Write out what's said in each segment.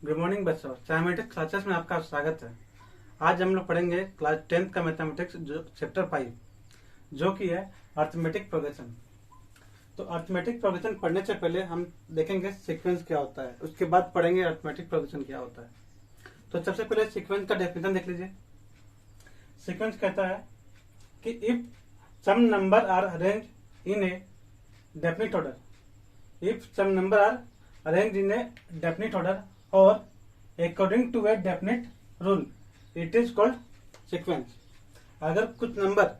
Good morning बच्चों, mathematics classes में आपका स्वागत है। आज हम लोग पढ़ेंगे क्लास 10th का मैथमेटिक्स जो चैप्टर 5 जो कि है अर्थमेटिक प्रोग्रेशन। तो अर्थमेटिक प्रोग्रेशन पढ़ने से पहले हम देखेंगे सीक्वेंस क्या होता है, उसके बाद पढ़ेंगे अर्थमेटिक प्रोग्रेशन क्या होता है। तो सबसे पहले सीक्वेंस का डेफिनेशन देख लीजिए। सीक्वेंस कहता है कि if some number are arrange in a definite order, if some number are arranged in a definite order or according to a definite rule, it is called sequence। अगर कुछ number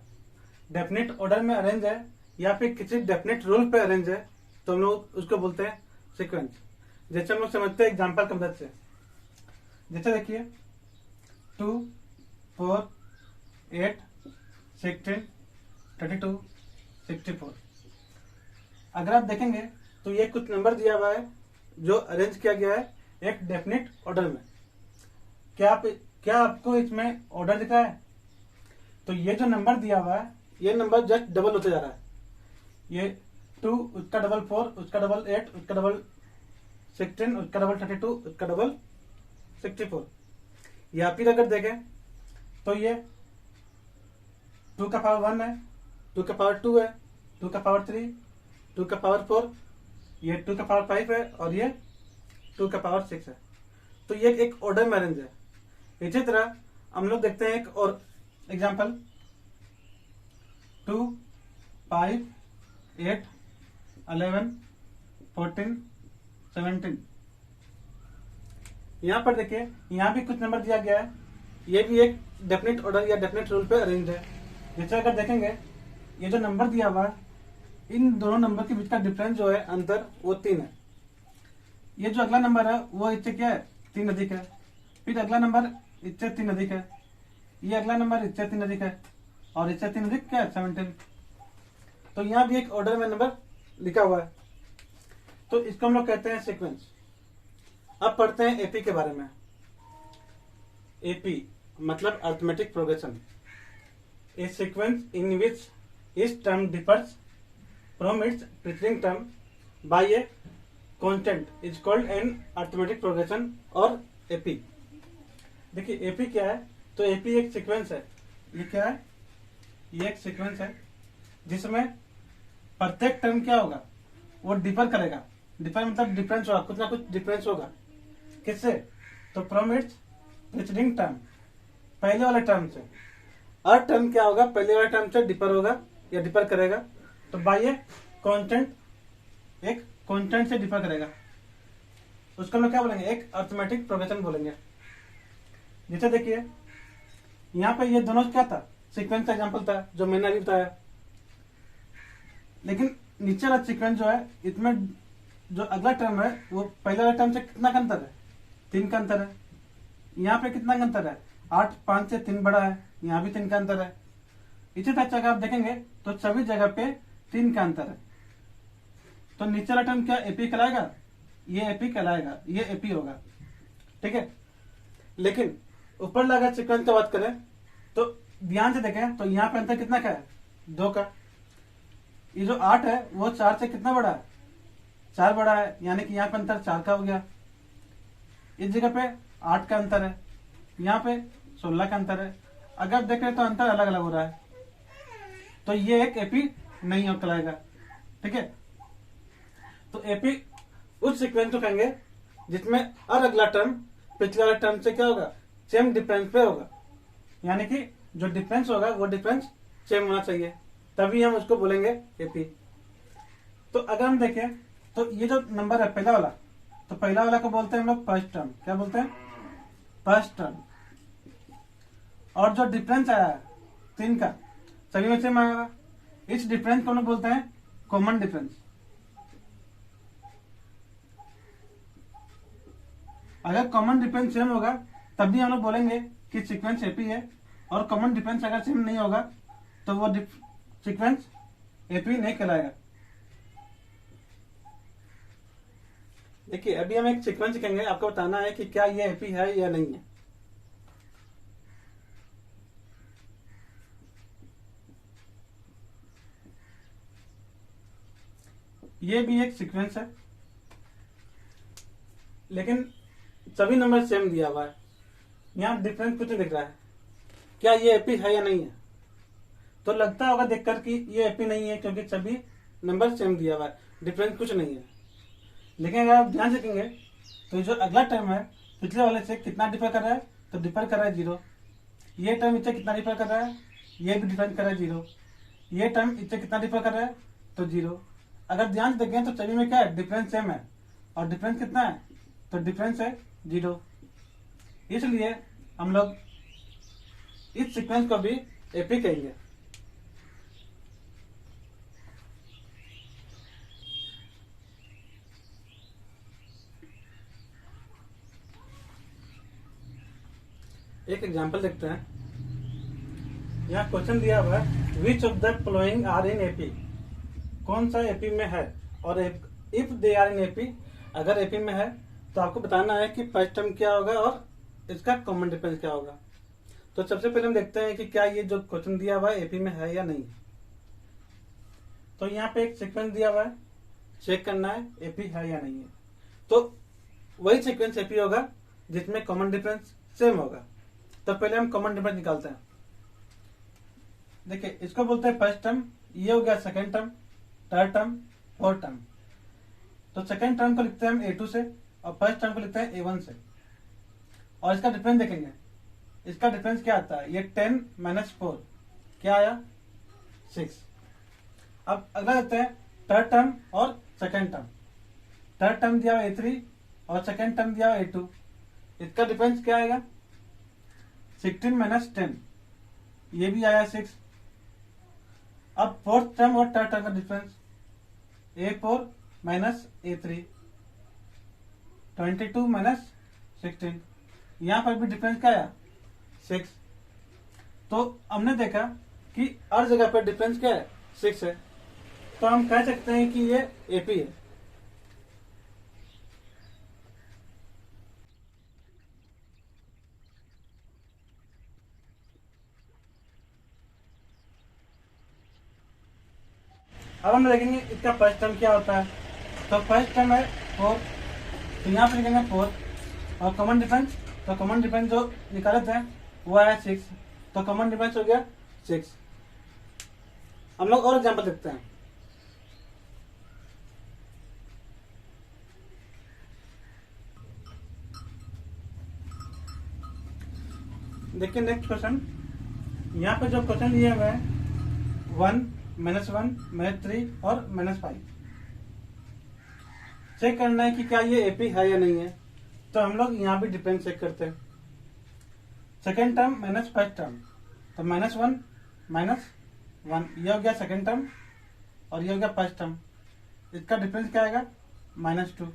definite order में arrange है या फिर किसी definite rule पे arrange है तो हम लोग उसको बोलते हैं सीक्वेंस। जैसे हम लोग समझते हैं एग्जांपल की मदद से। जैसे देखिए 2, 4, 8, 16, 32, 64। अगर आप देखेंगे तो ये कुछ नंबर दिया हुआ है जो अरेंज किया गया है एक डेफिनेट ऑर्डर में। क्या आपको इसमें ऑर्डर दिख रहा है? तो ये जो नंबर दिया हुआ है ये नंबर जस्ट डबल होते जा रहा है। ये 2 उसका डबल 4 उसका डबल 8 उसका डबल 16 उसका डबल 32 उसका डबल 64। या फिर अगर देखें तो ये 2 का पावर 1 है, 2 का पावर 2 है, 2 का पावर 3, 2 का पावर 4, ये 2 का पावर 5 है और ये 2 का पावर 6 है। तो ये एक ऑर्डर में अरेंज है। इसी तरह हम लोग देखते हैं एक और एग्जांपल 2, 5, 8, 11, 14, 17। यहां पर देखिए यहां भी कुछ नंबर दिया गया है, ये भी एक डेफिनेट ऑर्डर या डेफिनेट रूल पे अरेंज है। जैसे अगर देखेंगे ये जो नंबर दिया हुआ है इन दोनों नंबर के बीच का डिफरेंस जो है अंतर वो 3 है। ये जो अगला नंबर है वो इससे क्या है 3 अधिक है, फिर अगला नंबर इससे 3 अधिक है, ये अगला नंबर इससे 3 अधिक है और इससे 3 अधिक क्या है 17। तो यहाँ भी एक ऑर्डर में नंबर लिखा हुआ है, तो इसको हम लोग कहते हैं सीक्वेंस। अब पढ़ते हैं एपी के बारे में। एपी मतलब arithmetic progression. A sequence in which each term differs from its preceding term by a constant is called an arithmetic progression और AP। देखिए AP क्या है? तो AP एक सीक्वेंस है। ये क्या है? ये एक सीक्वेंस है जिसमें प्रत्येक टर्म क्या होगा वो डिफर करेगा। डिफर मतलब डिफरेंस होगा, कुछ ना कुछ डिफरेंस होगा। किससे? तो फ्रॉम इट्स प्रीसीडिंग टर्म, पहले वाले टर्म से। हर टर्म क्या होगा पहले वाले टर्म से डिफर होगा या डिफर करेगा। तो बाय ए कांस्टेंट, एक कांस्टेंट से डिफर करेगा, उसको हम लोग क्या बोलेंगे? एक अर्थमेटिक प्रोग्रेशन बोलेंगे। जैसे देखिए यहाँ पे ये दोनों क्या था? सीक्वेंस का एग्जांपल था जो मैंने अभी बताया। लेकिन नीचे वाला सीक्वेंस जो है इसमें जो अगला टर्म है वो पहले वाले टर्म से कितना का अंतर है? 3 का अंतर है। यहाँ पे कितना का अंतर है? 8, 5 से 3 बड़ा है, यहाँ भी 3 का अंतर है। इसी तरह अगर आप देखेंगे तो सभी जगह पे 3 का अंतर है। तो नीचे वाला टर्म क्या एपी कहलाएगा? ये एपी कहलाएगा, ये एपी होगा, ठीक है। लेकिन ऊपर लगा सीक्वेंस की बात करें तो ध्यान से देखें तो यहाँ पे अंतर कितना का है? 2 का। ये जो 8 है वो 4 से कितना बड़ा है? 4 बड़ा है, यानी कि यहाँ पे अंतर 4 का हो गया। इस जगह पे 8 का अंतर है, यहाँ पे 16 का अंतर है। अगर देख रहे तो अंतर अलग अलग हो रहा है, तो ये एक एपी नहीं हो कहलाएगा, ठीक है। तो एपी उस सीक्वेंस को कहेंगे जिसमें हर अगला टर्म पिछले वाले टर्म से क्या होगा? सेम डिफरेंस पे होगा, यानी कि जो डिफरेंस होगा वो डिफरेंस सेम होना चाहिए, तभी हम उसको बोलेंगे एपी। तो अगर हम देखें तो ये जो नंबर है पहला वाला, तो पहला वाला को बोलते हैं हम लोग फर्स्ट टर्म। क्या बोलते हैं? First term. और जो डिफरेंस आया है 3 का सभी में सेम आएगा, इस डिफरेंस को हम लोग बोलते हैं कॉमन डिफरेंस। अगर कॉमन डिफरेंस सेम होगा तब भी हम लोग बोलेंगे कि सीक्वेंस एपी है, और कॉमन डिफरेंस अगर सेम नहीं होगा तो वो सीक्वेंस एपी नहीं कहलाएगा। देखिए अभी हम एक सीक्वेंस कहेंगे, आपको बताना है कि क्या ये एपी है या नहीं है। ये भी एक सीक्वेंस है, लेकिन सभी नंबर सेम दिया हुआ है, यहाँ डिफरेंस कुछ नहीं दिख रहा है, क्या ये एपी है या नहीं है? तो लगता होगा देखकर कि ये एपी नहीं है, क्योंकि सभी नंबर सेम दिया हुआ है, डिफरेंस कुछ नहीं है। लेकिन अगर आप ध्यान रखेंगे तो जो अगला टर्म है पिछले वाले से कितना डिफर कर रहा है, तो डिफर कर रहा है 0। ये टर्म इससे कितना डिफर कर रहा है, ये भी डिफर कर रहा है 0। ये टर्म इससे कितना डिफर कर रहा है, तो 0। अगर ध्यान से देखें तो सभी में क्या है, डिफरेंस सेम है, और डिफरेंस कितना है, तो डिफरेंस है 0। इसलिए हम लोग इस सीक्वेंस को भी एपी कहेंगे। एक एग्जांपल देखते हैं। यहाँ क्वेश्चन दिया हुआ है, which of the following are in AP, कौन सा एपी में है, और if they are in AP, अगर एपी में है तो आपको बताना है कि फर्स्ट टर्म क्या होगा और इसका कॉमन डिफरेंस क्या होगा। तो सबसे पहले हम देखते हैं कि क्या ये जो क्वेश्चन दिया हुआ है एपी में है या नहीं। तो यहाँ पे एक सीक्वेंस दिया हुआ है, चेक करना है एपी है या नहीं है। तो वही सीक्वेंस एपी होगा जिसमें कॉमन डिफरेंस सेम होगा। तो पहले हम कॉमन डिफरेंस निकालते हैं। देखिए, इसको बोलते हैं फर्स्ट टर्म, ये हो गया second term, third term, fourth term. तो सेकेंड टर्म को लिखते हैं हम A2 से, और फर्स्ट टर्म को लिखते हैं A1 से, और इसका डिफरेंस देखेंगे। इसका डिफरेंस क्या आता है, ये 10 - 4 क्या आया, 6। अब अगला देखते हैं थर्ड टर्म और सेकेंड टर्म। थर्ड टर्म दिया हुआ A3 और सेकेंड टर्म दिया हुआ A2, इसका डिफरेंस क्या आएगा, 16 - 10, ये भी आया 6। अब फोर्थ टर्म और थर्ड टर्म का डिफरेंस, A4 - A3, 22 - 16, यहां पर भी डिफरेंस क्या आया, 6। तो हमने देखा कि हर जगह पर डिफरेंस क्या है, 6 है। तो हम कह सकते हैं कि ये एपी है। अब हम देखेंगे इसका फर्स्ट टर्म क्या होता है। तो फर्स्ट टर्म है 4, तो यहाँ पे लिखेंगे 4, और कॉमन डिफरेंस, तो कॉमन डिफरेंस जो निकाले थे वो आया 6, तो कॉमन डिफरेंस हो गया 6। हम लोग और एग्जाम्पल देखते हैं। देखिए नेक्स्ट क्वेश्चन, यहाँ पे जो क्वेश्चन दिए हुए हैं 1 - 1 - 3 और -5, चेक करना है कि क्या ये एपी है या नहीं है। तो हम लोग यहाँ भी डिफरेंस चेक करते हैं। Second term minus first term, तो -1 - 1, ये हो गया सेकेंड टर्म, और ये हो गया फर्स्ट टर्म। इसका डिफरेंस क्या आएगा, -2।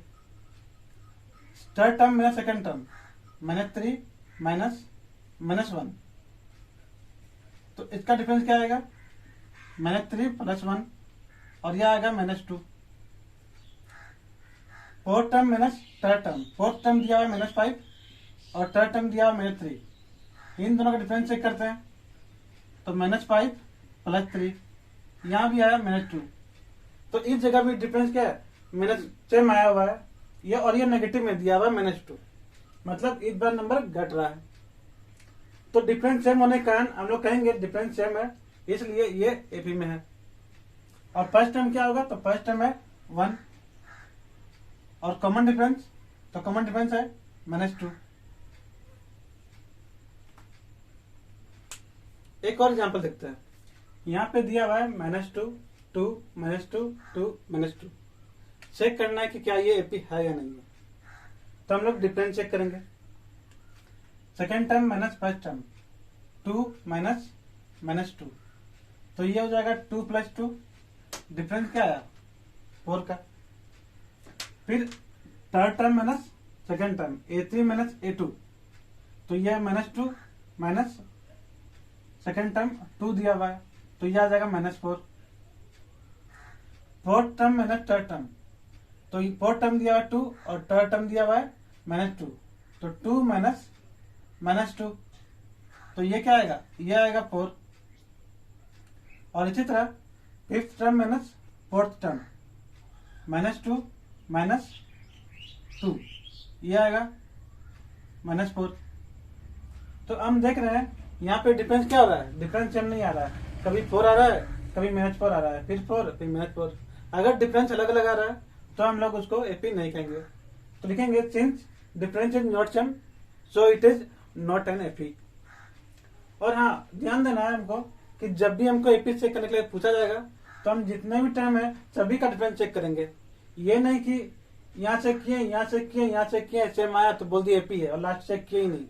थर्ड टर्म मेरा सेकेंड टर्म, -3 -1, तो इसका डिफरेंस क्या आएगा, -3 + 1, और यह आएगा -2। Fourth term minus third term, fourth term दिया हुआ है -5 और थर्ड टर्म दिया हुआ है -3, इन दोनों का डिफरेंस चेक करते हैं। तो -5 + 3, यहाँ भी आया -2, तो इस जगह भी डिफरेंस क्या है, सेम आया हुआ है, ये और ये नेगेटिव में दिया हुआ है -2, मतलब इस बार नंबर घट रहा है। तो डिफरेंस सेम होने के कारण हम लोग कहेंगे डिफरेंस सेम है, इसलिए ये एपी में है। और फर्स्ट टर्म क्या होगा, तो फर्स्ट टर्म है 1, और कॉमन डिफरेंस, तो कॉमन डिफरेंस है -2। एक और एग्जांपल देखते हैं। यहाँ पे दिया हुआ है -2 2 -2 2 -2, चेक करना है कि क्या ये एपी है या नहीं है। तो हम लोग डिफरेंस चेक करेंगे। Second term minus first term, 2 - -2, तो ये हो जाएगा 2 + 2, डिफरेंस क्या आया, 4 का। फिर third term minus second term, A3 - A2, तो यह -2 माइनस सेकेंड टर्म 2 दिया हुआ है, तो यह आ जाएगा -4। Fourth term minus third term, तो फोर्थ टर्म दिया हुआ है 2 और थर्ड टर्म दिया हुआ है -2, तो 2 - -2, तो ये क्या आएगा, ये आएगा 4। और इसी तरह fifth term minus fourth term, -2 - 2, ये आएगा -4। तो हम देख रहे हैं यहाँ पे डिफरेंस क्या हो रहा है, डिफरेंस सेम नहीं आ रहा है, कभी 4 आ रहा है, कभी -4 आ रहा है, फिर 4 फिर -4। अगर डिफरेंस अलग अलग आ रहा है तो हम लोग उसको एपी नहीं कहेंगे, तो लिखेंगे since difference is not same so it is not an AP. और हाँ, ध्यान देना है हमको कि जब भी हमको एपी चेक करने के लिए पूछा जाएगा तो हम जितने भी टर्म है सभी का डिफरेंस चेक करेंगे। ये नहीं कि यहाँ चेक किए, यहाँ चेक किए, यहाँ चेक किए, सेम आया तो बोल दिए एपी है और लास्ट चेक किए ही नहीं।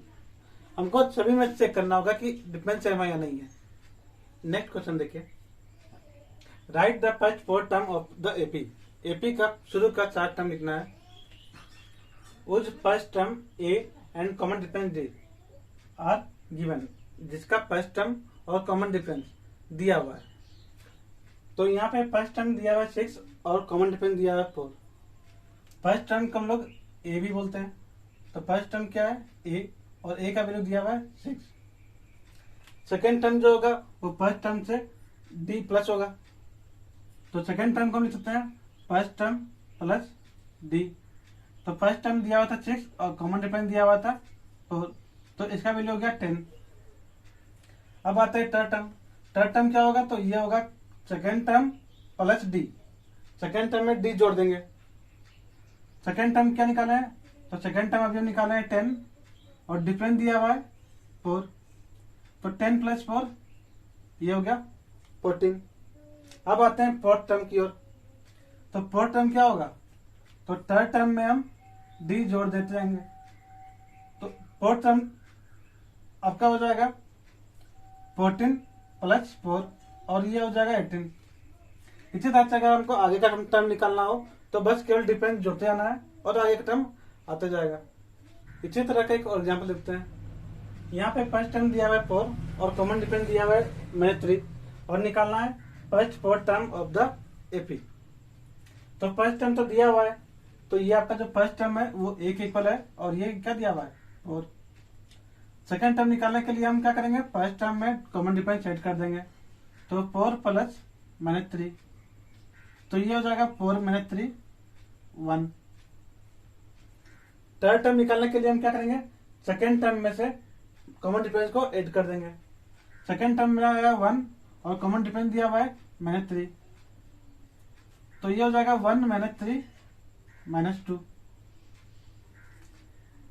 हमको सभी में चेक करना होगा कि डिफरेंस सेम है या नहीं है। नेक्स्ट क्वेश्चन देखिए, right the first 4 term of the AP. AP का शुरू का 4 टर्म लिखना है। उस first term A and common difference D R given, जिसका फर्स्ट टर्म और कॉमन डिफरेंस दिया हुआ है। तो यहाँ पे फर्स्ट टर्म दिया हुआ है 6 और कॉमन डिफरेंस दिया हुआ है 4। फर्स्ट टर्म को हम लोग ए भी बोलते हैं। तो फर्स्ट टर्म क्या है, ए, और ए का वैल्यू दिया हुआ है 6। सेकेंड टर्म जो होगा वो फर्स्ट टर्म से डी प्लस होगा। तो सेकेंड टर्म को हम लिख सकते हैं फर्स्ट टर्म प्लस डी। तो फर्स्ट टर्म दिया हुआ था 6 और कॉमन डिफरेंस दिया हुआ था 4, तो इसका वैल्यू हो गया 10। अब आता है थर्ड टर्म। थर्ड टर्म क्या होगा, तो ये होगा second term plus D. Second term में डी जोड़ देंगे। सेकेंड टर्म क्या निकाला है, तो सेकेंड टर्म अभी हम निकाला है 10 और डिफरेंस दिया हुआ है 4। तो 10 प्लस 4 ये हो गया 14। अब आते हैं फोर्थ टर्म की ओर। तो फोर्थ टर्म क्या होगा, तो थर्ड टर्म में हम डी जोड़ देते रहेंगे। तो फोर्थ टर्म आपका हो जाएगा 14 प्लस 4 और ये हो जाएगा 18। इसी तरह से अगर हमको आगे का टर्म निकालना हो तो बस केवल डिफरेंस जोड़ते आना है और आगे का टर्म आते जाएगा। इसी तरह का एक और एग्जाम्पल देखते हैं। यहाँ पे फर्स्ट टर्म दिया हुआ है 4 और कॉमन डिफरेंस दिया हुआ है -3 और निकालना है first 4 term of the AP. तो फर्स्ट टर्म तो दिया हुआ है, तो ये आपका जो फर्स्ट टर्म है वो एक इक्वल है और ये क्या दिया हुआ है 4। सेकेंड टर्म निकालने के लिए हम क्या करेंगे, फर्स्ट टर्म में कॉमन डिफरेंस ऐड कर देंगे। तो 4 प्लस -3, तो ये हो जाएगा 4 - 3 1। थर्ड टर्म निकालने के लिए हम क्या करेंगे, सेकेंड टर्म में से कॉमन डिफरेंस को ऐड कर देंगे। सेकेंड टर्म में आएगा 1 और कॉमन डिफरेंस दिया हुआ है -3, तो ये हो जाएगा 1 - 3 -2।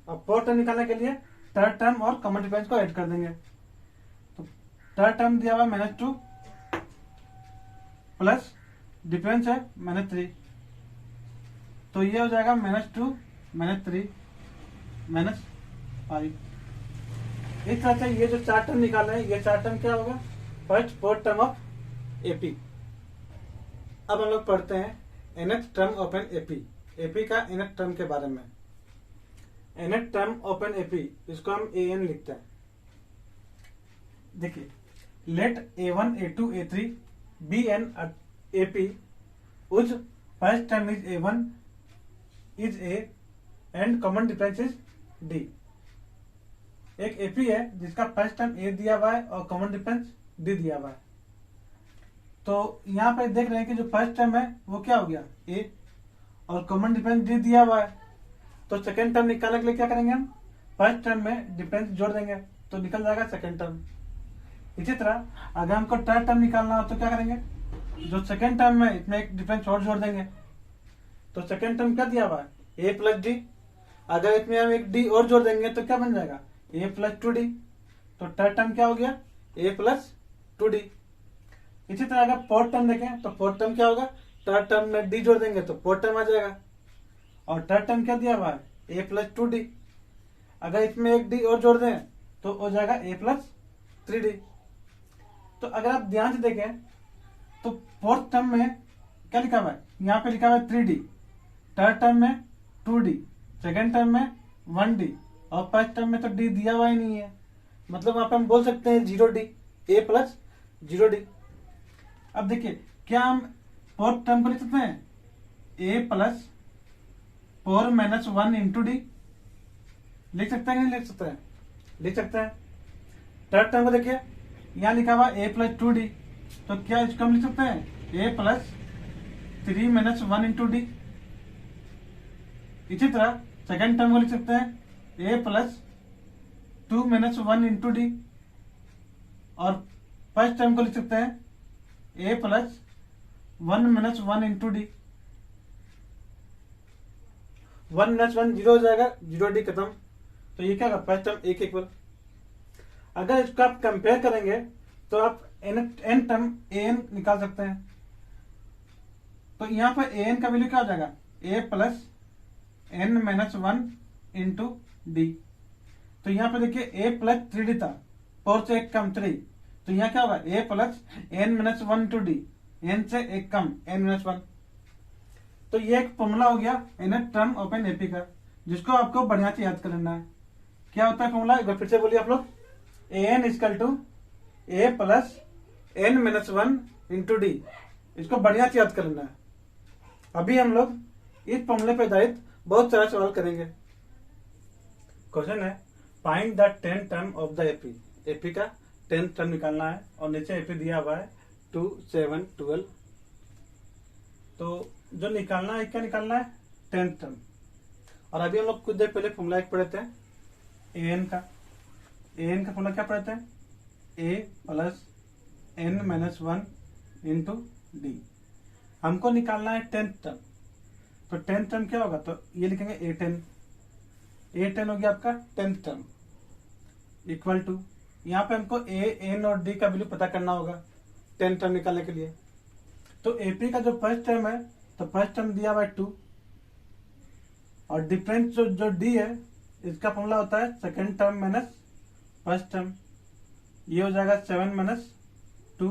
अब फोर्थ टर्म निकालने के लिए थर्ड टर्म और कॉमन डिफरेंस को ऐड कर देंगे। तो थर्ड टर्म दिया हुआ है -2 प्लस डिफरेंस है -3, तो ये हो जाएगा -2 - 3 -5। इस तरह से ये जो 4 टर्म निकाल रहे हैं, ये 4 टर्म क्या होगा, फर्स्ट 4 टर्म ऑफ एपी। अब हम लोग पढ़ते हैं nth term of an AP. AP का nth टर्म के बारे में। nth term of an AP, इसको हम an लिखते हैं। देखिए, let a1 a2 a3 be an AP whose first term is a1 is a and common difference is d। एक एपी है जिसका फर्स्ट टर्म a दिया हुआ है और कॉमन डिफरेंस d दिया हुआ है। तो यहाँ पे देख रहे हैं कि जो फर्स्ट टर्म है वो क्या हो गया a और कॉमन डिफरेंस d दिया हुआ है। तो सेकेंड टर्म निकालने के लिए क्या करेंगे, हम फर्स्ट टर्म में डिफरेंस जोड़ देंगे तो निकल जाएगा सेकेंड टर्म। इसी तरह अगर हमको थर्ड टर्म निकालना हो तो क्या करेंगे, जो सेकेंड टर्म में इसमें एक डिफरेंस और जोड़ देंगे। तो सेकेंड टर्म क्या दिया हुआ है a प्लस डी, अगर इसमें हम एक d और जोड़ देंगे तो क्या बन जाएगा a प्लस 2d। तो थर्ड टर्म क्या हो गया a प्लस 2d। इसी तरह अगर फोर्थ टर्म देखें तो फोर्थ टर्म क्या होगा, थर्ड टर्म में d जोड़ देंगे तो फोर्थ टर्म आ जाएगा और थर्ड टर्म क्या दिया हुआ है a प्लस 2d। अगर इसमें एक d और जोड़ दें तो हो जाएगा a प्लस 3d। तो अगर आप ध्यान से देखें तो फोर्थ टर्म में क्या लिखा हुआ है, यहाँ पे लिखा हुआ है 3d, थर्ड टर्म में 2d, सेकेंड टर्म में 1d और फर्स्ट टर्म में तो d दिया हुआ ही नहीं है। मतलब वहां पे हम बोल सकते हैं 0d, a प्लस 0d। अब देखिए, क्या हम फोर्थ टर्म को लिख सकते हैं a प्लस 4 - 1 इंटू d, लिख सकते हैं कि नहीं लिख सकते हैं, लिख सकते हैं। थर्ड टर्म को देखिए, यहाँ लिखा हुआ a प्लस 2d, तो क्या इसको हम लिख सकते हैं a प्लस 3 - 1 इंटू d। इसी तरह सेकेंड टर्म को लिख सकते हैं a plus 2 minus 1 into D, और फर्स्ट टर्म को लिख सकते हैं a plus 1 minus 1 into D. 1 minus 1 zero हो जाएगा, जीरो डी खत्म। तो ये क्या होगा, फर्स्ट टर्म a के इक्वल। अगर इसको आप कंपेयर करेंगे तो आप एन टर्म an निकाल सकते हैं। तो यहां पर an का वैल्यू क्या हो जाएगा, a plus n minus 1 into D. तो यहां पर देखिए a प्लस 3d था, 4 से 1 कम 3, तो यहां क्या होगा a plus n minus 1 into D, n से 1 कम n माइनस 1। तो ये एक फॉर्मूला हो गया n term of an AP का, जिसको आपको बढ़िया से याद कर लेना है। क्या होता है फॉर्मूला, एक बार फिर से बोलिए आप लोग, an equal to a plus n minus 1 into d. इसको बढ़िया से याद कर लेना है। अभी हम लोग इस फॉर्मूले पर आधारित बहुत सारा सवाल करेंगे। क्वेश्चन है find the 10 term of the AP. AP का 10 टर्म निकालना है और नीचे एपी दिया हुआ है 2, 7, 12। तो जो निकालना है, क्या निकालना है, 10 टर्म। और अभी हम लोग कुछ देर पहले फॉर्मूला एक पढ़े थे an का। an का फॉर्मूला क्या पढ़े थे, a plus n minus 1 into D. हमको निकालना है 10 टर्म। तो 10 टर्म क्या होगा, तो ये लिखेंगे a10। a10 हो गया आपका 10th टर्म, इक्वल टू यहाँ पे हमको a, n और d का वैल्यू पता करना होगा 10 टर्म निकालने के लिए। तो एपी का जो फर्स्ट टर्म है, तो फर्स्ट टर्म दिया हुआ है 2, और डिफरेंस जो डी है, इसका फॉर्मूला होता है second term minus first term. ये हो जाएगा 7 माइनस 2,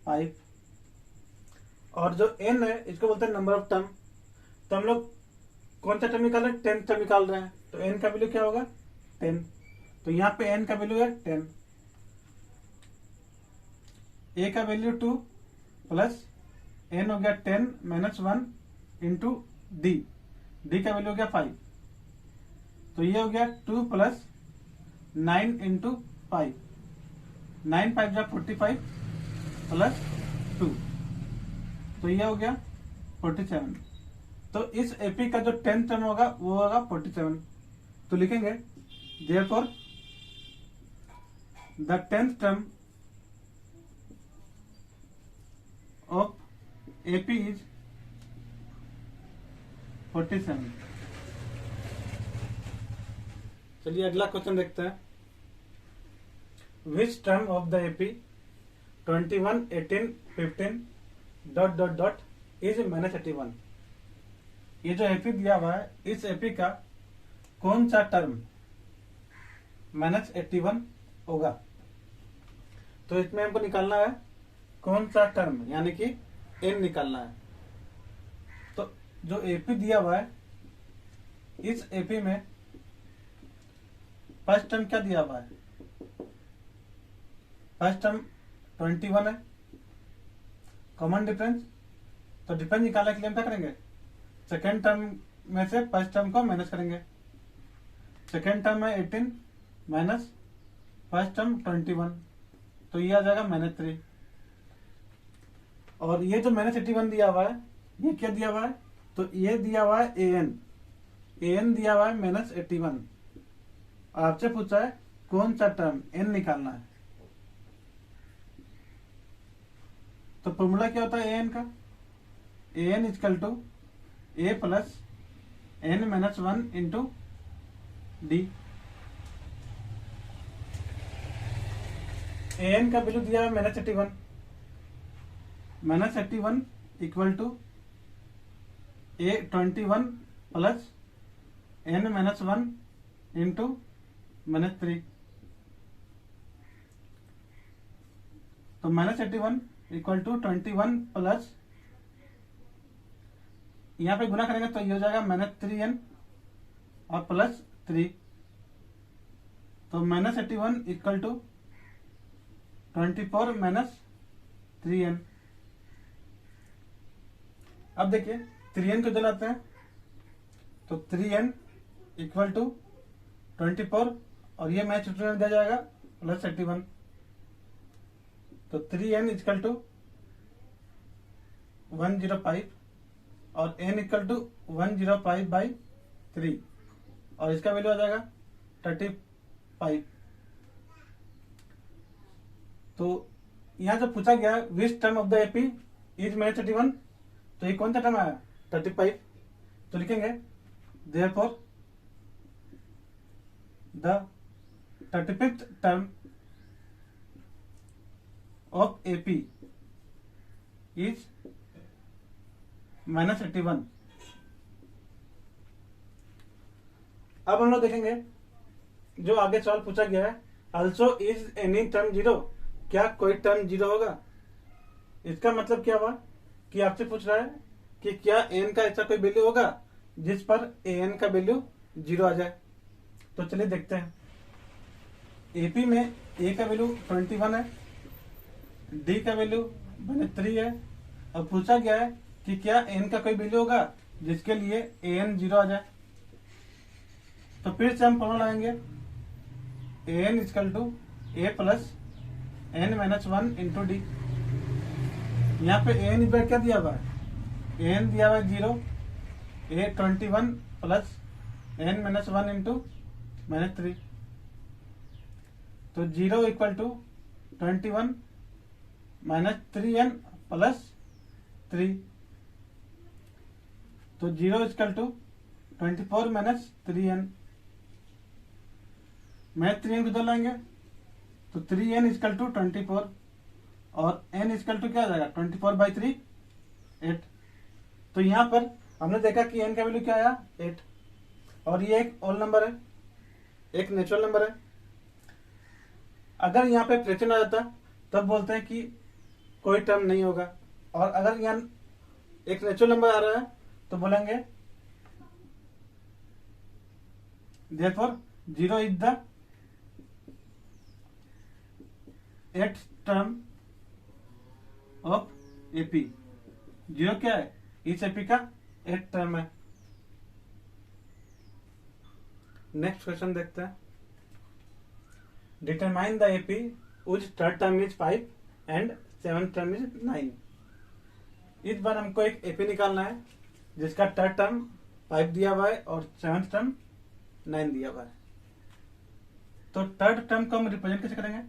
5। और जो n है, इसको बोलते हैं नंबर ऑफ टर्म। तो हम लोग कौन सा टर्म निकाल रहे हैं, 10 टर्म निकाल रहे हैं। तो n का वैल्यू क्या होगा, 10। तो यहाँ पे n का वैल्यू है 10। a का वैल्यू 2 प्लस n हो गया 10 माइनस 1 इंटू डी। डी का वैल्यू हो गया 5। तो ये हो गया 2 प्लस 9 इंटू 5। 9 5 जा 45 प्लस 2, तो ये हो गया 47। तो इस एपी का जो 10th टर्म होगा वो होगा 47। तो लिखेंगे therefore the 10th term of AP is 47। चलिए अगला क्वेश्चन देखते हैं। Which term of the AP 21, 18, 15 dot dot dot is minus 81। ये जो एपी दिया हुआ है, इस एपी का कौन सा टर्म माइनस 81 होगा। तो इसमें हमको निकालना है कौन सा टर्म, यानी कि n निकालना है। तो जो एपी दिया हुआ है, इस एपी में फर्स्ट टर्म क्या दिया हुआ है, फर्स्ट टर्म 21 है, कॉमन डिफरेंस। तो डिफरेंस निकालने के लिए हम क्या करेंगे, सेकेंड टर्म में से फर्स्ट टर्म को माइनस करेंगे। सेकेंड टर्म है 18 माइनस फर्स्ट टर्म 21, तो ये आ जाएगा माइनस 3। और ये जो माइनस 81 दिया हुआ है, ये क्या दिया हुआ है, तो ये दिया हुआ है an दिया हुआ है माइनस 81। और आपसे पूछा है कौन सा टर्म n निकालना है। तो फॉर्मूला क्या होता है an का, an equal to a plus n minus 1 into d. an का वैल्यू दिया है minus 81। Minus 81 equal to a 21 plus n minus 1 into minus 3। तो माइनस 81 इक्वल टू 21 प्लस, यहाँ पे गुना करेंगे तो ये हो जाएगा माइनस 3n और प्लस 3। तो minus 81 equal to 24 minus 3n। अब देखिए 3n को जलाते हैं, तो 3n इक्वल टू 24 और ये मैच में दिया जाएगा प्लस 81। तो 3n इक्वल टू 105 और n इक्वल टू 105 बाई 3, और इसका वैल्यू आ जाएगा पाइप। तो यहाँ जो पूछा गया which term of the AP is -31, तो ये कौन सा टर्म आया 35। तो लिखेंगे therefore the 35th term of AP is -81। अब हम लोग देखेंगे जो आगे सवाल पूछा गया है, also is any term zero, क्या कोई टर्म जीरो होगा। इसका मतलब क्या हुआ कि आपसे पूछ रहा है कि क्या एन का ऐसा कोई वैल्यू होगा जिस पर एन का वैल्यू जीरो आ जाए। तो चलिए देखते हैं। एपी में ए का वैल्यू 21 है, डी का वैल्यू 3 है, और पूछा गया है कि क्या एन का कोई वैल्यू होगा जिसके लिए एन जीरो आ जाए। तो फिर से हम फॉर्मूला लगाएंगे, an equal to a plus N minus 1 into d. यहाँ पे एन इक्वल क्या दिया हुआ है, एन दिया हुआ है 0, ए 21 प्लस एन माइनस 1 इंटू -3। तो 0 equal to 21 minus 3n plus 3। तो 0 इक्वल टू 24 माइनस 3n। मैं 3n को लाएंगे तो 3n इक्वल टू 24 और n इक्वल टू क्या आ जाएगा 24/3 8। तो यहाँ पर हमने देखा कि n का वैल्यू क्या आया 8, और ये एक ऑल नंबर है, एक नेचुरल नंबर है। अगर यहाँ पे फ्रैक्शन आ जाता तब बोलते हैं कि कोई टर्म नहीं होगा, और अगर यहाँ एक नेचुरल नंबर आ रहा है तो बोलेंगे therefore 0 is the 8th term of AP. 0 क्या है, इस एपी का 8th टर्म है। नेक्स्ट क्वेश्चन देखते हैं। डिटरमाइन द एपी उज third term is 5 and 7th term is 9। इस बार हमको एक एपी निकालना है जिसका थर्ड टर्म 5 दिया हुआ है और 7th टर्म 9 दिया हुआ है। तो थर्ड टर्म को हम रिप्रेजेंट कैसे करेंगे,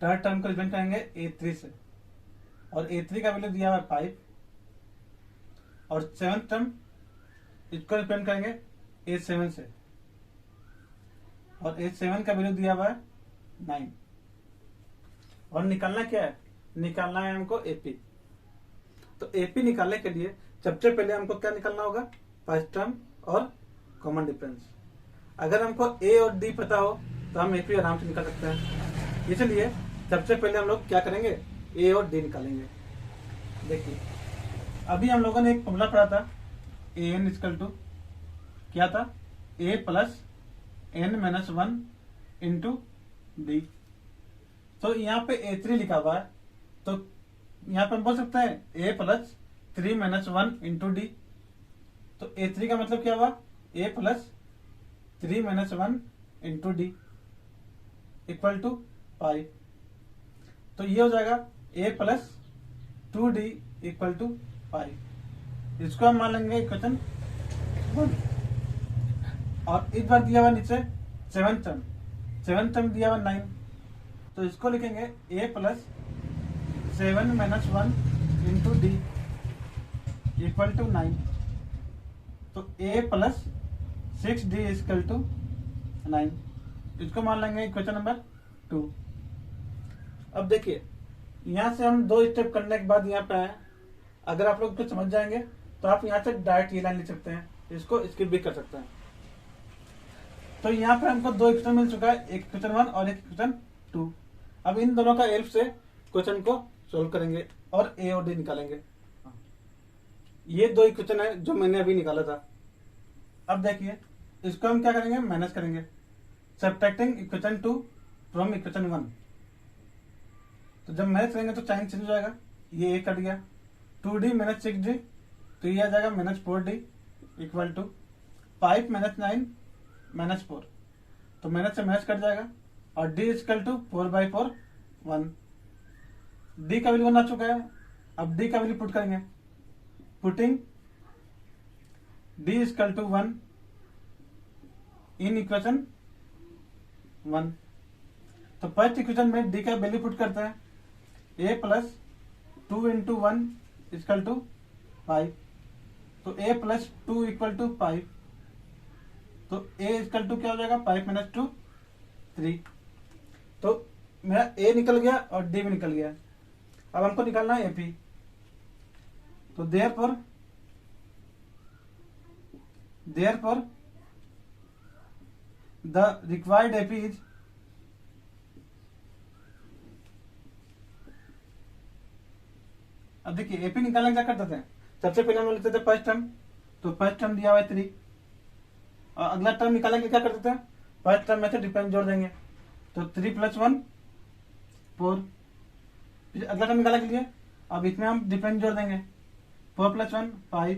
थर्ड टर्म को रिप्रेजेंट करेंगे A3 से, और A3 का वैल्यू दिया हुआ है 5, और 7th टर्म इसको रिप्रेजेंट करेंगे A7 से, और A7 का वैल्यू दिया हुआ है 9। और निकालना क्या है, निकालना है हमको एपी। तो एपी निकालने के लिए सबसे पहले हमको क्या निकालना होगा, फर्स्ट टर्म और कॉमन डिफरेंस। अगर हमको ए और डी पता हो तो हम एपी आराम से निकाल सकते हैं। इसलिए सबसे पहले हम लोग क्या करेंगे, ए और डी निकालेंगे। देखिए अभी हम लोगों ने एक फॉर्मूला पढ़ा था, ए एन इक्वल टू क्या था, A plus N minus 1 into D. तो यहाँ पे A3 लिखा हुआ है, तो यहाँ पे हम बोल सकते हैं A plus 3 minus 1 into D. तो A3 का मतलब क्या हुआ, A plus 3 minus 1 into D equal to 5। तो ये हो जाएगा a plus 2d equal to 5। इसको हम मान लेंगे इक्वेशन 1। और इस बार दिया हुआ नीचे 7th टर्म दिया हुआ 9, तो इसको लिखेंगे a plus 7 minus 1 into D equal to 9। तो a plus 6d equal to 9, इसको मान लेंगे इक्वेशन नंबर 2। अब देखिए यहाँ से हम 2 स्टेप करने के बाद यहाँ पे आए। अगर आप लोग कुछ समझ जाएंगे तो आप यहाँ से डायरेक्ट ये लाइन लिख सकते हैं, इसको स्किप भी कर सकते हैं। तो यहाँ पे हमको 2 इक्वेशन मिल चुका है, एक इक्वेशन 1 और एक इक्वेशन 2। अब इन दोनों का हेल्प से क्वेश्चन को सोल्व करेंगे और ए और डी निकालेंगे। ये 2 इक्वेशन है जो मैंने अभी निकाला था। अब देखिए इसको हम क्या करेंगे, माइनस करेंगे, सब्ट्रैक्टिंग इक्वेशन 2 फ्रॉम इक्वेशन 1। तो जब माइनस करेंगे तो साइन चेंज हो जाएगा, ये ए कट गया, 2d माइनस 6d, तो ये आ जाएगा minus 4d equal to 5 minus 9 minus 4। तो माइनस से माइनस कट जाएगा और d इक्वल टू 4/4 1। d का वैल्यू 1 आ चुका है। अब d का वैल्यू पुट करेंगे, putting d equal to 1 in equation 1। तो फर्स्ट इक्वेशन में डी का वैल्यू पुट करते हैं, a plus 2 into 1 equal to 5। तो a प्लस 2 इक्वल टू 5। तो a इक्वल टू क्या हो जाएगा, 5 माइनस 2 3। तो मेरा a निकल गया और d भी निकल गया। अब हमको निकालना है AP। तो therefore the required AP is, अब देखिए AP निकालने क्या करते थे, सबसे पहले हम लेते थे फर्स्ट टर्म। तो फर्स्ट टर्म दिया हुआ है 3, और अगला टर्म निकालने के लिए क्या करते थे, फर्स्ट टर्म में से डिफरेंस जोड़ देंगे। तो 3 प्लस 1 4। फिर अगला टर्म निकालने के लिए अब इसमें हम डिफरेंस जोड़ देंगे, 4 प्लस 1 5।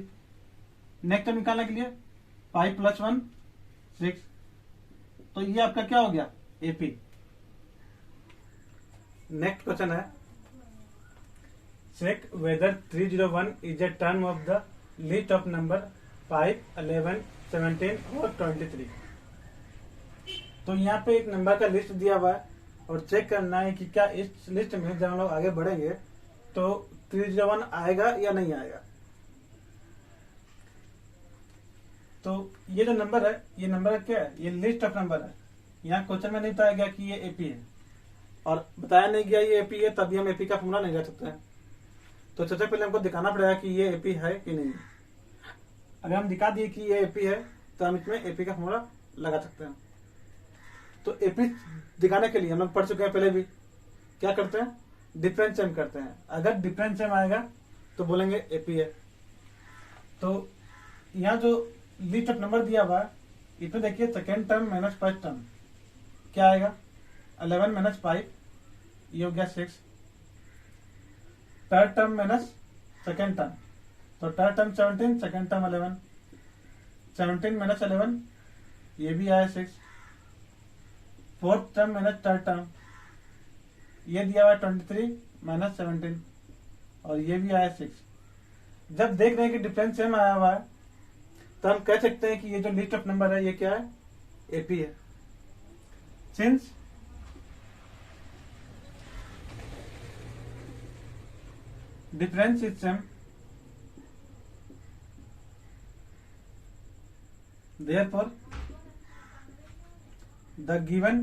नेक्स्ट टर्म निकालने के लिए 5 प्लस 1 6। तो ये आपका क्या हो गया, AP। नेक्स्ट क्वेश्चन है, check whether 301 is a term of the list of number 5 11 17 और 23। तो यहाँ पे एक नंबर का लिस्ट दिया हुआ है और चेक करना है कि क्या इस लिस्ट में जब हम लोग आगे बढ़ेंगे तो 301 आएगा या नहीं आएगा। तो ये जो नंबर है, ये नंबर क्या है, ये लिस्ट ऑफ नंबर है। यहाँ क्वेश्चन में नहीं बताया गया कि ये AP है, और बताया नहीं गया ये AP है, तभी हम AP का फॉर्मूला नहीं कर सकते हैं। तो सबसे पहले हमको दिखाना पड़ेगा कि ये AP है कि नहीं। अगर हम दिखा दिए कि ये AP है तो हम इसमें AP का फॉर्मूला लगा सकते हैं। तो AP दिखाने के लिए हम लोग पढ़ चुके हैं पहले भी, क्या करते हैं, डिफरेंस सेम करते हैं। अगर डिफरेंस सेम आएगा तो बोलेंगे AP है। तो यहाँ जो लिस्ट ऑफ नंबर दिया हुआ है, इसमें देखिए second term minus first term क्या आएगा, 11 माइनस 5, ये हो गया 6। Third term minus second term, तो third term 17, second term 11। 17 minus 11, ये भी आया 6। Fourth term minus third term, ये दिया हुआ है 23 माइनस 17, और ये भी आया 6। जब देख रहे हैं कि डिफरेंस सेम आया हुआ है तो हम कह सकते हैं कि ये जो लिस्ट ऑफ नंबर है ये क्या है, AP है। Since difference is same, therefore the given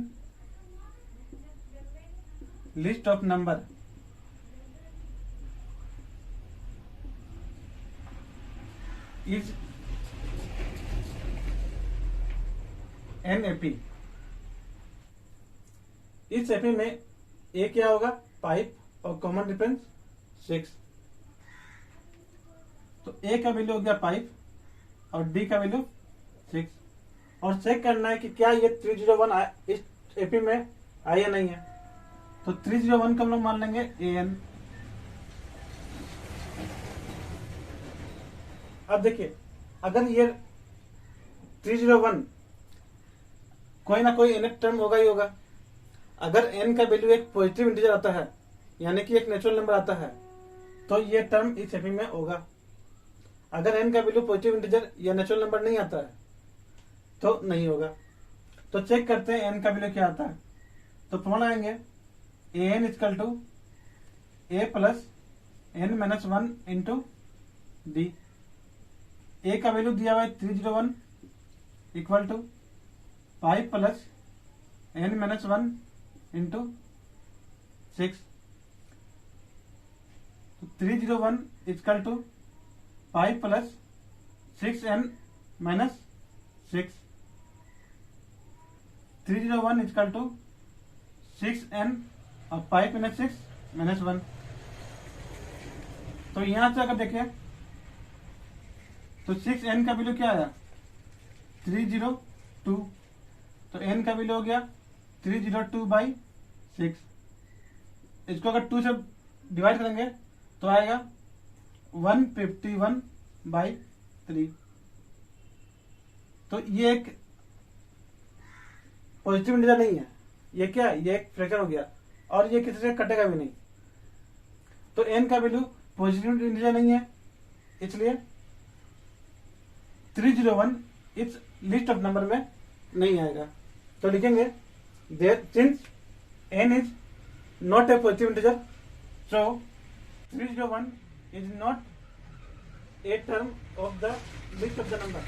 list of number is an AP। इस AP में A क्या होगा, 5 और कॉमन डिफरेंस 6। तो A का वैल्यू हो गया 5 और D का वैल्यू 6, और चेक करना है कि क्या ये 301 इस AP में आया या नहीं है। तो 301 को हम लोग मान लेंगे AN। अब देखिए अगर ये 301 कोई ना कोई nth टर्म होगा ही होगा। अगर n का वैल्यू एक पॉजिटिव इंटीजर आता है, यानी कि एक नेचुरल नंबर आता है, तो ये टर्म इस AP में होगा। अगर n का वैल्यू पॉजिटिव इंटीजर या नेचुरल नंबर नहीं आता है तो नहीं होगा। तो चेक करते हैं n का वैल्यू क्या आता है। तो फॉर्मूला आएंगे AN equal to A plus n minus 1 into D। A का वैल्यू दिया हुआ है 301 equal to 5 plus n minus 1 into 6। तो 301 equal to 5 plus 6n minus 6। 301 equal to 6n और 5 माइनस 6 माइनस 1। तो यहां से अगर देखें तो 6n का वैल्यू क्या आया, 302। तो n का वैल्यू हो गया 302 बाई 6। इसको अगर 2 से डिवाइड करेंगे तो आएगा 151 बाई 3। तो ये एक पॉजिटिव इंटीजर नहीं है, ये क्या है, ये एक फ्रैक्शन हो गया, और ये किसी से कटेगा भी नहीं। तो n का वैल्यू पॉजिटिव इंटीजर नहीं है, इसलिए 301 इस लिस्ट ऑफ नंबर में नहीं आएगा। तो लिखेंगे there since n is not a positive integer, so 301 is not a term of the list of the number.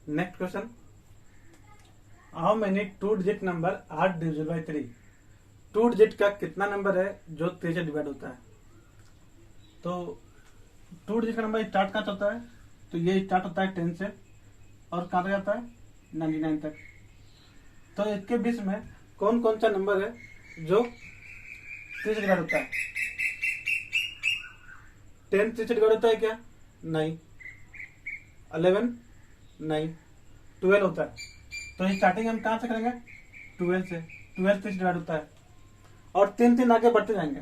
Next question, how many 2-digit number are divisible by 3? 2 digit का कितना number है जो 3 से डिवाइड होता है? तो 2 digit का number start कहाँ से होता है? तो ये स्टार्ट होता है 10 से और कहाँ तक जाता है? 99 तक। तो इसके बीच में कौन कौन सा नंबर है जो 3 से डिवाइड होता है? 10 3 से डिवाइड होता है क्या? नहीं। 11 नहीं। 12 होता है। तो स्टार्टिंग हम कहाँ से करेंगे? 12 से। 12 3 से डिवाइड होता है और 3 आगे बढ़ते जाएंगे।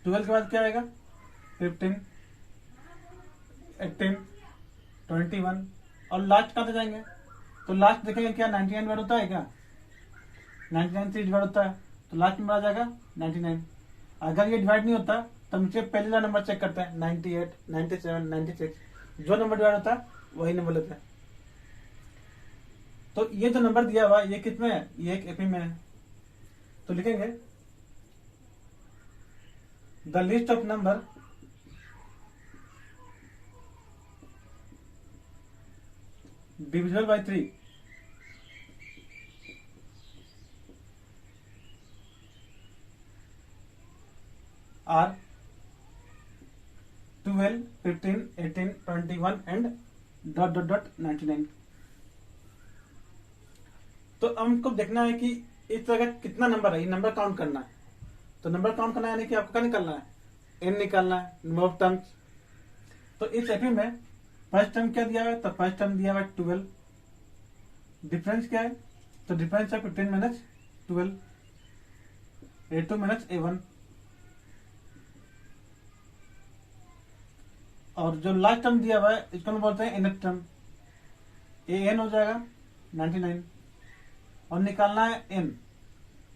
12 के बाद क्या आएगा? 15, 18, 21 और लास्ट कहाँ से जाएंगे? तो लास्ट देखेंगे क्या 99 डिवाइड होता है क्या? 99 से डिवाइड होता है तो लास्ट नंबर आ जाएगा 99। अगर ये डिवाइड नहीं होता तो मुझे पहले नंबर चेक करते हैं 98, 97, 96, जो नंबर डिवाइड होता है वही नंबर लेते हैं। तो ये जो नंबर दिया हुआ ये कितने है? ये एक एपी में है। तो लिखेंगे the list of number divisible by 3 are 12, 15, 18, 21 and ... 99। तो हमको देखना है कि इस तरह का कितना नंबर है, ये नंबर काउंट करना है। तो नंबर काउंट करना है यानी कि आपको क्या निकालना है? n निकालना है, नंबर ऑफ टर्म्स। तो इस एपी में फर्स्ट टर्म क्या दिया है? तो फर्स्ट टर्म दिया हुआ है 12। डिफरेंस क्या है? तो डिफरेंस है 15 माइनस 12, a2 माइनस a1। और जो लास्ट टर्म दिया हुआ है इसको हम बोलते हैं nth टर्म। an हो जाएगा 99 और निकालना है n।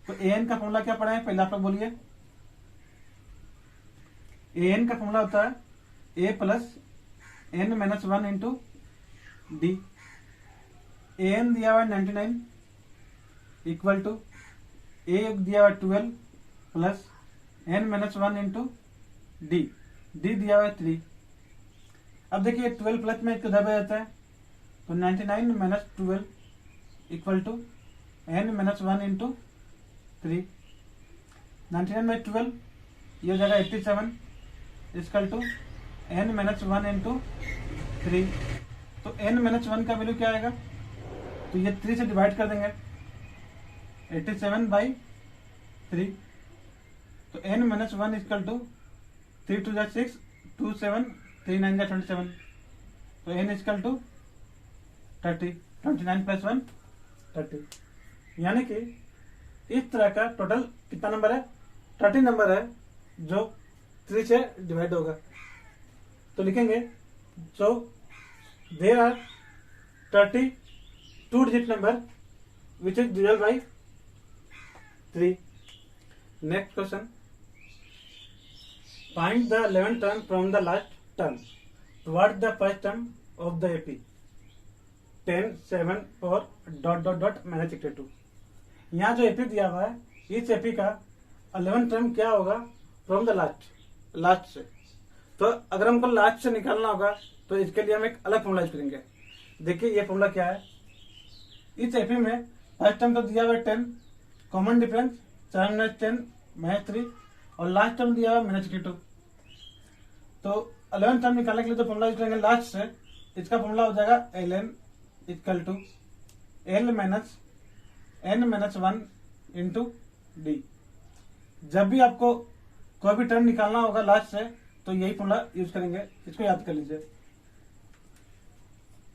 तो an का फॉर्मूला क्या पढ़ा है पहले आप लोग बोलिए? an का फॉर्मूला होता है a plus n minus 1 into d. an दिया हुआ है 99 इक्वल टू a दिया हुआ है 12 plus n minus 1 into D. D दिया हुआ है 3। अब देखिए 12 प्लस में किधर आ जाता है? तो 99 minus 12 equal to n minus 1 into 3। 99 में 12 ये हो जाएगा 87 equal to n minus 1 into 3। तो n माइनस 1 का वैल्यू क्या आएगा? तो ये 3 से डिवाइड कर देंगे 87 बाई 3। तो n माइनस 1 इक्वल टू 3 2 6, 2 7, 3 9 27। तो n इक्वल टू 30, 29 प्लस 1 30। यानी कि इस तरह का टोटल कितना नंबर है? 30 नंबर है जो 3 से डिवाइड होगा। तो लिखेंगे so there are 30 2-digit number which is divisible by 3. Next question, find the 11th term from the last term. What the first term of the AP? 10, 7, 4, ... minus 62। यहाँ जो एपी दिया हुआ है इस एपी का 11 टर्म क्या होगा फ्रॉम द लास्ट से। तो अगर हमको लास्ट से निकालना होगा तो इसके लिए हम एक अलग फॉर्मूला यूज करेंगे। देखिए ये फॉर्मूला क्या है। इस एपी में फर्स्ट टर्म तो दिया हुआ है 10, कॉमन डिफरेंस 7 माइनस 10 माइनस 3 और लास्ट टर्म दिया हुआ है माइनस 62। तो 11 टर्म निकालने के लिए जो फॉर्मूला यूज करेंगे लास्ट से, इसका फॉर्मूला हो जाएगा ln equal to l minus n minus 1 into d. जब भी आपको कोई भी टर्म निकालना होगा लास्ट से तो यही फॉर्मूला यूज करेंगे, इसको याद कर लीजिए।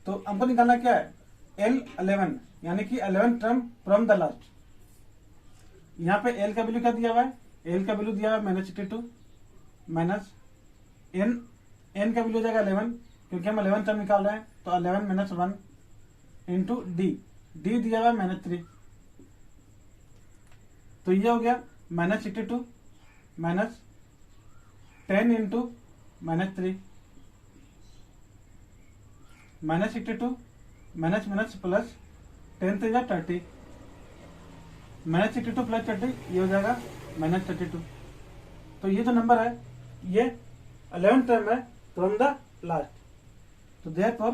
तो हमको निकालना क्या है? L11 यानी कि 11 टर्म फ्रॉम द लास्ट। यहाँ पे L का वैल्यू क्या दिया हुआ है? L का वैल्यू दिया हुआ है माइनस 62 माइनस n का वैल्यू हो जाएगा 11 क्योंकि हम 11 टर्म निकाल रहे हैं। तो 11 माइनस 1 इंटू डी दिया हुआ है माइनस 3। तो ये हो गया minus 62 minus 10 into minus 3 minus 62 minus minus plus 10 3 30। -62 plus 30 ये हो जाएगा -32। तो ये जो नंबर है ये 11th टर्म है फ्रॉम द लास्ट। तो therefore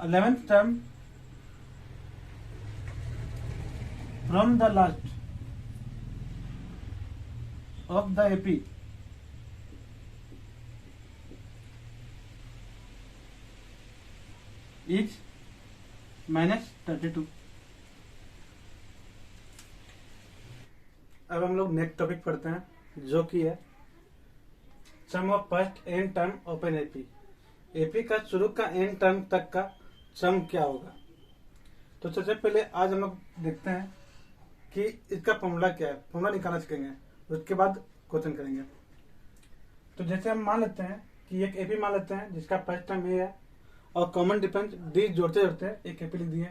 11th term from the last of the AP is -32। अब हम लोग नेक्स्ट टॉपिक पढ़ते हैं जो कि है sum of first N term of an AP. AP का शुरू का एन टर्म तक का सम क्या होगा। तो सबसे पहले आज हम लोग देखते हैं कि इसका फॉर्मूला क्या है, फॉर्मूला निकालना सीखेंगे, उसके बाद क्वेश्चन करेंगे। तो जैसे हम मान लेते हैं कि एक एपी मान लेते हैं जिसका फर्स्ट टर्म ए है और कॉमन डिफरेंस डी जोड़ते जोड़ते एक एपी लिख दिए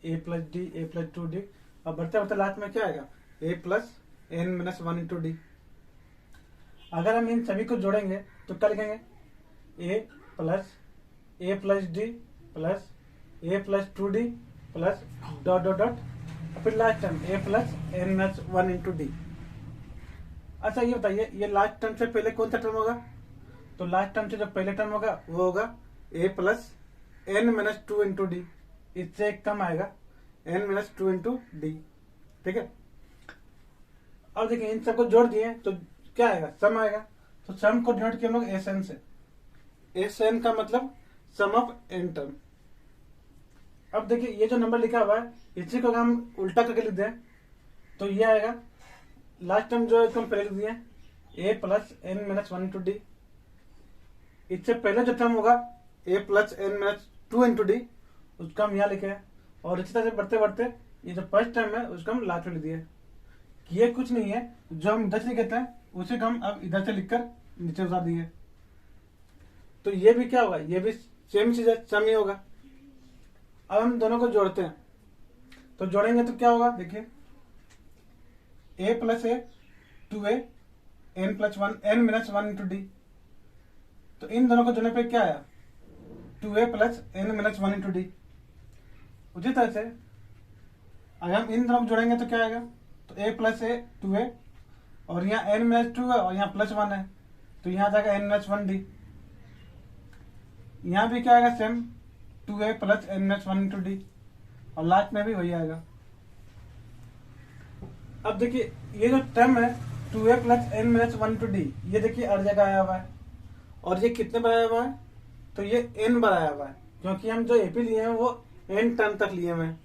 A plus D A plus 2d और बढ़ते बढ़ते लास्ट में क्या आएगा A plus N minus 1 into D. अगर हम इन सभी को जोड़ेंगे तो क्या लिखेंगे A plus D plus A plus 2d plus dot dot dot फिर last term A plus N minus 1 into D. अच्छा ये बताइए ये लास्ट टर्म से पहले कौन सा टर्म होगा। तो लास्ट टर्म से जो पहले टर्म होगा वो होगा A plus N minus 2 into D. इससे एक कम आएगा एन माइनस 2 इंटू डी। ठीक है, अब देखिए इन सबको जोड़ दिए तो क्या आएगा सम आएगा। तो सम को डिनोट किया हम लोग एस एन से। एस एन का मतलब सम ऑफ एन टर्म। अब देखिए ये जो नंबर लिखा हुआ है इसी को हम उल्टा करके लिख दें तो ये आएगा लास्ट टर्म जो इसको हम पहले लिख दिए A plus N minus 1 into D. इससे पहले जो टर्म होगा A plus N minus 2 into D उसका हम यहाँ लिखे हैं और इसी तरह से बढ़ते बढ़ते ये जो फर्स्ट टर्म है उसका हम लास्ट में लिख दिए। ये कुछ नहीं है जो हम इधर से लिखते हैं उसे हम अब इधर से लिखकर नीचे उतार दिए। तो ये भी क्या होगा ये भी सेम चीज है सम ही होगा। अब हम दोनों को जोड़ते हैं तो जोड़ेंगे तो क्या होगा देखिए a plus a 2a n plus 1 n minus 1 into D. तो इन दोनों को जोड़ने पे क्या आया 2a plus N minus 1 into d. उसी तरह से अगर हम इन दोनों को जोड़ेंगे तो क्या आएगा तो a प्लस ए 2a और यहाँ n माइनस 2 है और यहाँ प्लस 1 है तो यहाँ जाएगा n माइनस 1 डी। यहाँ भी क्या आएगा same 2a plus n minus 1 into D और लास्ट में भी वही आएगा। अब देखिए ये जो टर्म है 2a plus n minus 1 into d ये देखिए हर जगह आया हुआ है और ये कितने बार आया हुआ है तो ये n बार आया हुआ है क्योंकि हम जो एपी लिए हैं वो n टर्म तक लिए हुए हैं।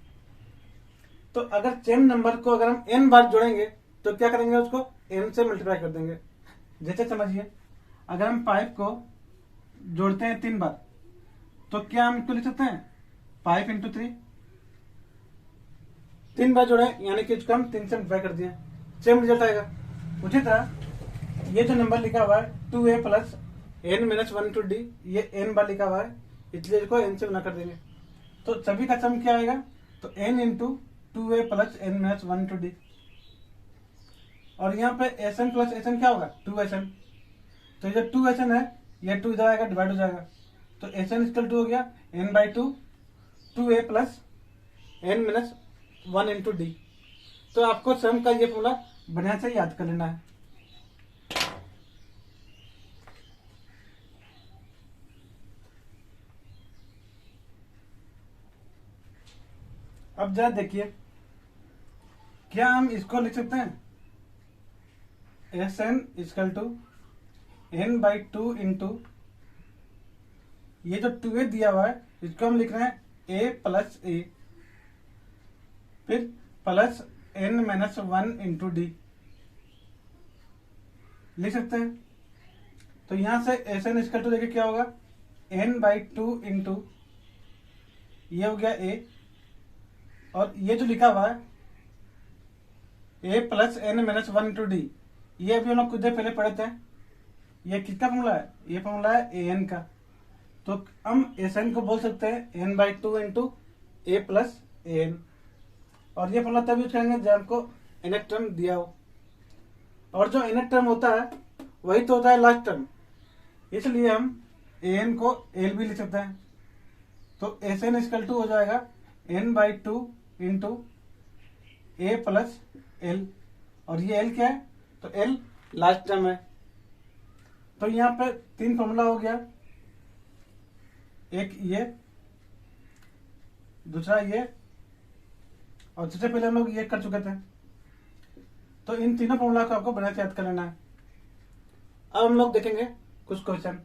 तो अगर सेम नंबर को अगर हम n बार जोड़ेंगे तो क्या करेंगे उसको n से मल्टीप्लाई कर देंगे। जैसे समझिए अगर हम 5 को जोड़ते हैं 3 बार तो क्या हम इसको लिख सकते हैं 5 इंटू 3। 3 बार जोड़े यानी कि इसको हम 3 से मल्टीप्लाई कर दिए सेम रिजल्ट आएगा। उसी तरह ये जो नंबर लिखा हुआ है 2a plus n minus 1 into d ये n बार लिखा हुआ है इसलिए इसको n से गुना कर देंगे तो सभी का सम क्या आएगा तो n into 2a plus n minus 1 into D. और यहाँ पे sn प्लस sn क्या होगा 2sn। तो ये जो 2sn है ये 2 इधर आएगा डिवाइड हो जाएगा तो sn इक्वल टू हो गया n by 2 2a plus n minus 1 into D. तो आपको सम का ये फॉर्मूला बढ़िया से याद कर लेना है। अब जरा देखिए क्या हम इसको लिख सकते हैं s n equal to n by 2 into ये जो 2a दिया हुआ है इसको हम लिख रहे हैं a प्लस ए फिर plus n minus 1 into D लिख सकते हैं। तो यहां से एस एन इक्वल टू देखिए क्या होगा n बाई 2 इंटू ये हो गया a और ये जो लिखा हुआ है a plus N minus 1 into d ये अभी हम लोग कुछ देर पहले पढ़े थे। ये किसका फॉर्मूला है ये फॉर्मूला है ए एन का। तो हम एस एन को बोल सकते हैं n by 2 into a plus a n और ये फॉर्मूला तब यूज करेंगे जब हमको nth टर्म दिया हो और जो nth टर्म होता है वही तो होता है लास्ट टर्म इसलिए हम ए एन को एल भी लिख सकते हैं। तो एस एन इक्वल टू हो जाएगा n by 2 into a plus L, और ये एल क्या है, तो एल लास्ट टर्म है। तो यहाँ पे 3 फॉर्मूला हो गया, एक ये, दूसरा ये, और सबसे पहले हम लोग ये कर चुके थे। तो इन तीनों फॉर्मूला को आपको बना के याद कर लेना है। अब हम लोग देखेंगे कुछ क्वेश्चन।